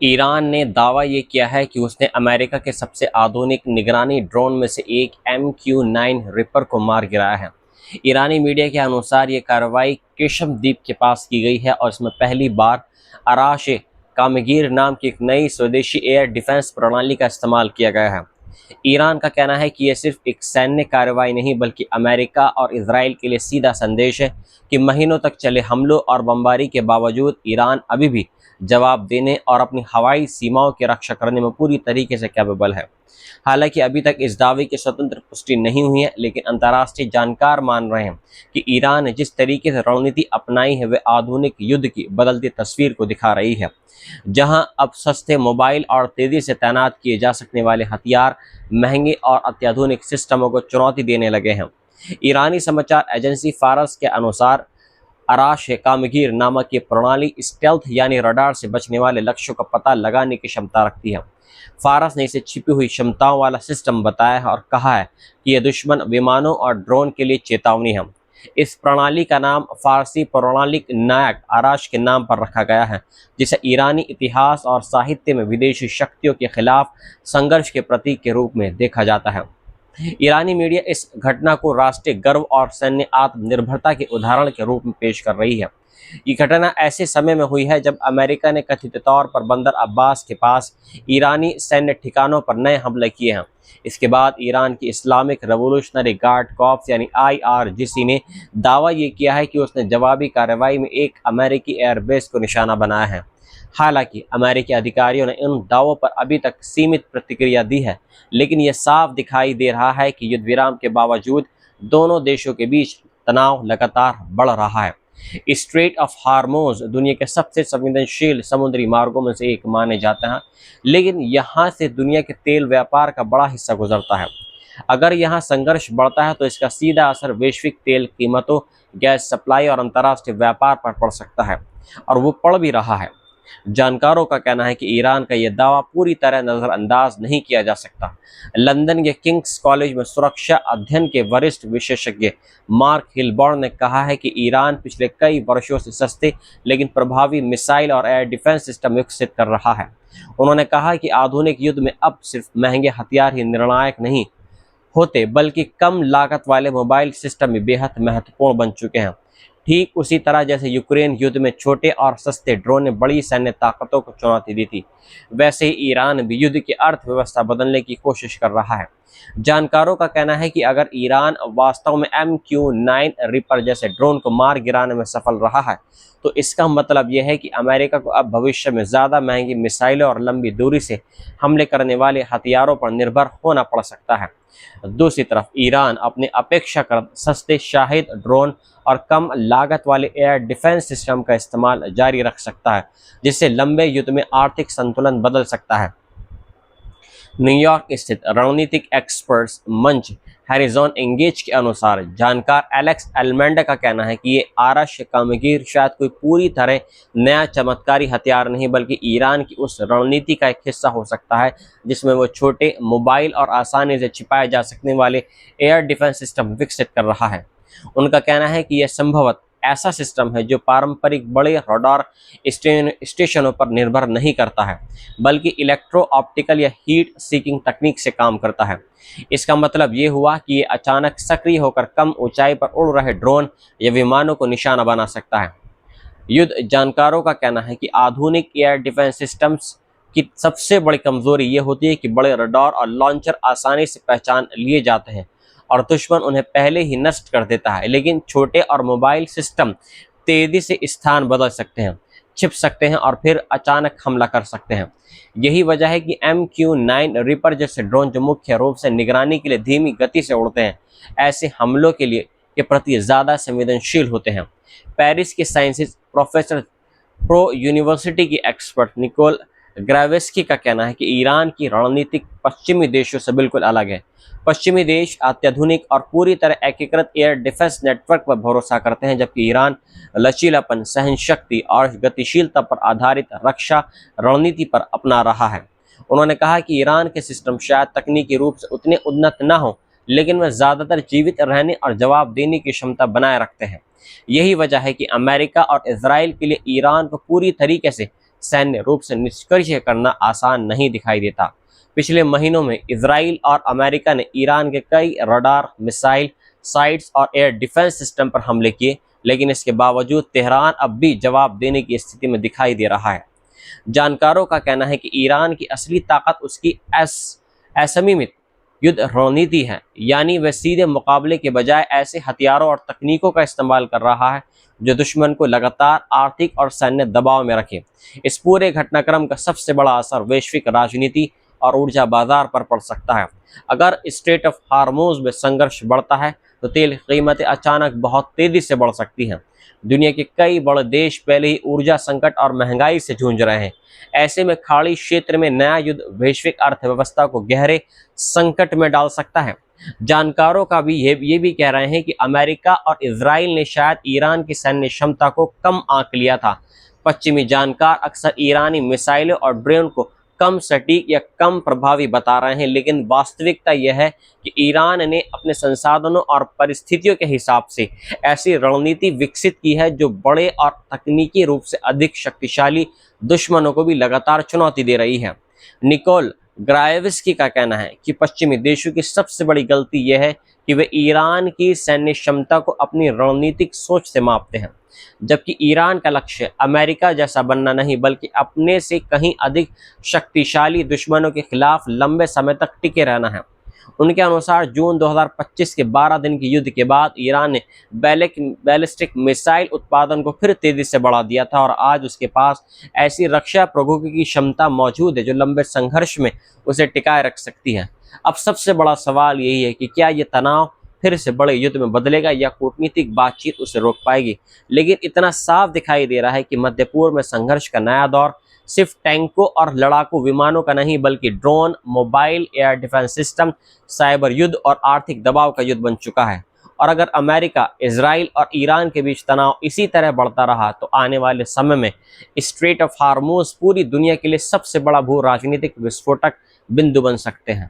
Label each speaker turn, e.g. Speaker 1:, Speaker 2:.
Speaker 1: Iran ने दावा ये किया है कि उसने अमेरिका के सबसे आधुनिक निगरानी ड्रोन में से एक MQ-9 रिपर को मार गिराया है। ईरानी मीडिया के अनुसार ये कार्रवाई केशम द्वीप के पास की गई है और इसमें पहली बार अराश कामगीर नाम की एक नई स्वदेशी एयर डिफेंस प्रणाली का इस्तेमाल किया गया है। ईरान का कहना है कि यह सिर्फ एक सैन्य कार्रवाई नहीं बल्कि अमेरिका और इजराइल के लिए सीधा संदेश है कि महीनों तक चले हमलों और बमबारी के बावजूद ईरान अभी भी जवाब देने और अपनी हवाई सीमाओं की रक्षा करने में पूरी तरीके से कैपेबल है। हालांकि अभी तक इस दावे की स्वतंत्र पुष्टि नहीं हुई है, लेकिन अंतर्राष्ट्रीय जानकार मान रहे हैं कि ईरान ने जिस तरीके से रणनीति अपनाई है वह आधुनिक युद्ध की बदलती तस्वीर को दिखा रही है, जहां अब सस्ते मोबाइल और तेजी से तैनात किए जा सकने वाले हथियार महंगे और अत्याधुनिक सिस्टमों को चुनौती देने लगे हैं। ईरानी समाचार एजेंसी फारस के अनुसार अराश कामगीर नामक ये प्रणाली स्टेल्थ यानी रडार से बचने वाले लक्ष्यों का पता लगाने की क्षमता रखती है। फारस ने इसे छिपी हुई क्षमताओं वाला सिस्टम बताया है और कहा है कि यह दुश्मन विमानों और ड्रोन के लिए चेतावनी है। इस प्रणाली का नाम फारसी पौराणिक नायक अराश के नाम पर रखा गया है, जिसे ईरानी इतिहास और साहित्य में विदेशी शक्तियों के खिलाफ संघर्ष के प्रतीक के रूप में देखा जाता है। ईरानी मीडिया इस घटना को राष्ट्रीय गर्व और सैन्य आत्मनिर्भरता के उदाहरण के रूप में पेश कर रही है। ये घटना ऐसे समय में हुई है जब अमेरिका ने कथित तौर पर बंदर अब्बास के पास ईरानी सैन्य ठिकानों पर नए हमले किए हैं। इसके बाद ईरान की इस्लामिक रेवोल्यूशनरी गार्ड कॉर्प्स यानी IRGC ने दावा ये किया है कि उसने जवाबी कार्रवाई में एक अमेरिकी एयरबेस को निशाना बनाया है। हालांकि अमेरिकी अधिकारियों ने इन दावों पर अभी तक सीमित प्रतिक्रिया दी है, लेकिन यह साफ दिखाई दे रहा है कि युद्ध विराम के बावजूद दोनों देशों के बीच तनाव लगातार बढ़ रहा है। स्ट्रेट ऑफ हार्मोज दुनिया के सबसे संवेदनशील समुद्री मार्गों में से एक माने जाते हैं, लेकिन यहाँ से दुनिया के तेल व्यापार का बड़ा हिस्सा गुजरता है। अगर यहाँ संघर्ष बढ़ता है तो इसका सीधा असर वैश्विक तेल कीमतों, गैस सप्लाई और अंतर्राष्ट्रीय व्यापार पर पड़ सकता है, और वो पड़ भी रहा है। जानकारों का कहना है कि ईरान का यह दावा पूरी तरह नजरअंदाज नहीं किया जा सकता। लंदन के किंग्स कॉलेज में सुरक्षा अध्ययन के वरिष्ठ विशेषज्ञ मार्क हिलबॉर्न ने कहा है कि ईरान पिछले कई वर्षों से सस्ते लेकिन प्रभावी मिसाइल और एयर डिफेंस सिस्टम विकसित कर रहा है। उन्होंने कहा कि आधुनिक युद्ध में अब सिर्फ महंगे हथियार ही निर्णायक नहीं होते, बल्कि कम लागत वाले मोबाइल सिस्टम भी बेहद महत्वपूर्ण बन चुके हैं। ठीक उसी तरह जैसे यूक्रेन युद्ध में छोटे और सस्ते ड्रोन ने बड़ी सैन्य ताकतों को चुनौती दी थी, वैसे ही ईरान भी युद्ध की अर्थव्यवस्था बदलने की कोशिश कर रहा है। जानकारों का कहना है कि अगर ईरान वास्तव में MQ-9 रिपर जैसे ड्रोन को मार गिराने में सफल रहा है, तो इसका मतलब यह है कि अमेरिका को अब भविष्य में ज़्यादा महंगी मिसाइलों और लंबी दूरी से हमले करने वाले हथियारों पर निर्भर होना पड़ सकता है। दूसरी तरफ ईरान अपने अपेक्षाकृत सस्ते शाहिद ड्रोन और कम लागत वाले एयर डिफेंस सिस्टम का इस्तेमाल जारी रख सकता है, जिससे लंबे युद्ध में आर्थिक संतुलन बदल सकता है। न्यूयॉर्क स्थित रणनीतिक एक्सपर्ट्स मंच हैरिजन एंगेज के अनुसार जानकार एलेक्स एलमेंडा का कहना है कि ये आरश कामगीर शायद कोई पूरी तरह नया चमत्कारी हथियार नहीं बल्कि ईरान की उस रणनीति का एक हिस्सा हो सकता है जिसमें वो छोटे मोबाइल और आसानी से छिपाए जा सकने वाले एयर डिफेंस सिस्टम विकसित कर रहा है। उनका कहना है कि यह संभवतः ऐसा सिस्टम है जो पारंपरिक बड़े रडार स्टेशनों पर निर्भर नहीं करता है, बल्कि इलेक्ट्रो ऑप्टिकल या हीट सीकिंग तकनीक से काम करता है। इसका मतलब ये हुआ कि ये अचानक सक्रिय होकर कम ऊंचाई पर उड़ रहे ड्रोन या विमानों को निशाना बना सकता है। युद्ध जानकारों का कहना है कि आधुनिक एयर डिफेंस सिस्टम्स की सबसे बड़ी कमजोरी ये होती है कि बड़े रडार और लॉन्चर आसानी से पहचान लिए जाते हैं और दुश्मन उन्हें पहले ही नष्ट कर देता है, लेकिन छोटे और मोबाइल सिस्टम तेजी से स्थान बदल सकते हैं, छिप सकते हैं और फिर अचानक हमला कर सकते हैं। यही वजह है कि MQ-9 रिपर जैसे ड्रोन जो मुख्य रूप से निगरानी के लिए धीमी गति से उड़ते हैं, ऐसे हमलों के प्रति ज़्यादा संवेदनशील होते हैं। पेरिस के साइंसिस प्रोफेसर प्रो यूनिवर्सिटी की एक्सपर्ट निकोल ग्रावेस्की का कहना है कि ईरान की रणनीति पश्चिमी देशों से बिल्कुल अलग है। पश्चिमी देश अत्याधुनिक और पूरी तरह एकीकृत एयर डिफेंस नेटवर्क पर भरोसा करते हैं, जबकि ईरान लचीलापन, सहनशक्ति और गतिशीलता पर आधारित रक्षा रणनीति पर अपना रहा है। उन्होंने कहा कि ईरान के सिस्टम शायद तकनीकी रूप से उतने उन्नत न हो, लेकिन वह ज़्यादातर जीवित रहने और जवाब देने की क्षमता बनाए रखते हैं। यही वजह है कि अमेरिका और इजराइल के लिए ईरान को पूरी तरीके से सैन्य रूप से निष्क्रिय करना आसान नहीं दिखाई देता। पिछले महीनों में इजराइल और अमेरिका ने ईरान के कई रडार, मिसाइल साइट्स और एयर डिफेंस सिस्टम पर हमले किए, लेकिन इसके बावजूद तेहरान अब भी जवाब देने की स्थिति में दिखाई दे रहा है। जानकारों का कहना है कि ईरान की असली ताकत उसकी असममित युद्ध रणनीति है, यानी वह सीधे मुकाबले के बजाय ऐसे हथियारों और तकनीकों का इस्तेमाल कर रहा है जो दुश्मन को लगातार आर्थिक और सैन्य दबाव में रखे। इस पूरे घटनाक्रम का सबसे बड़ा असर वैश्विक राजनीति और ऊर्जा बाजार पर पड़ सकता है। अगर स्ट्रेट ऑफ हार्मोज में संघर्ष बढ़ता है तो तेल की कीमतें अचानक बहुत तेजी से बढ़ सकती हैं। दुनिया के कई बड़े देश पहले ही ऊर्जा संकट और महंगाई से जूझ रहे हैं। ऐसे में खाड़ी क्षेत्र में नया युद्ध वैश्विक अर्थव्यवस्था को गहरे संकट में डाल सकता है। जानकारों का भी ये भी कह रहे हैं कि अमेरिका और इजराइल ने शायद ईरान की सैन्य क्षमता को कम आंक लिया था। पश्चिमी जानकार अक्सर ईरानी मिसाइलों और ड्रोन को कम सटीक या कम प्रभावी बता रहे हैं, लेकिन वास्तविकता यह है कि ईरान ने अपने संसाधनों और परिस्थितियों के हिसाब से ऐसी रणनीति विकसित की है जो बड़े और तकनीकी रूप से अधिक शक्तिशाली दुश्मनों को भी लगातार चुनौती दे रही है। निकोल ग्राएविस्की का कहना है कि पश्चिमी देशों की सबसे बड़ी गलती यह है कि वे ईरान की सैन्य क्षमता को अपनी रणनीतिक सोच से मापते हैं, जबकि ईरान का लक्ष्य अमेरिका जैसा बनना नहीं बल्कि अपने से कहीं अधिक शक्तिशाली दुश्मनों के खिलाफ लंबे समय तक टिके रहना है। उनके अनुसार जून 2025 के 12 दिन के युद्ध के बाद ईरान ने बैलिस्टिक मिसाइल उत्पादन को फिर तेजी से बढ़ा दिया था और आज उसके पास ऐसी रक्षा प्रौद्योगिकी की क्षमता मौजूद है जो लंबे संघर्ष में उसे टिकाए रख सकती है। अब सबसे बड़ा सवाल यही है कि क्या ये तनाव फिर से बड़े युद्ध में बदलेगा या कूटनीतिक बातचीत उसे रोक पाएगी। लेकिन इतना साफ दिखाई दे रहा है कि मध्य पूर्व में संघर्ष का नया दौर सिर्फ टैंकों और लड़ाकू विमानों का नहीं बल्कि drone, mobile, air defence system, cyber युद्ध और आर्थिक दबाव का युद्ध बन चुका है। और अगर अमेरिका, इजराइल और ईरान के बीच तनाव इसी तरह बढ़ता रहा तो आने वाले समय में स्ट्रेट ऑफ हार्मोज पूरी दुनिया के लिए सबसे बड़ा भू राजनीतिक विस्फोटक बिंदु बन सकते हैं।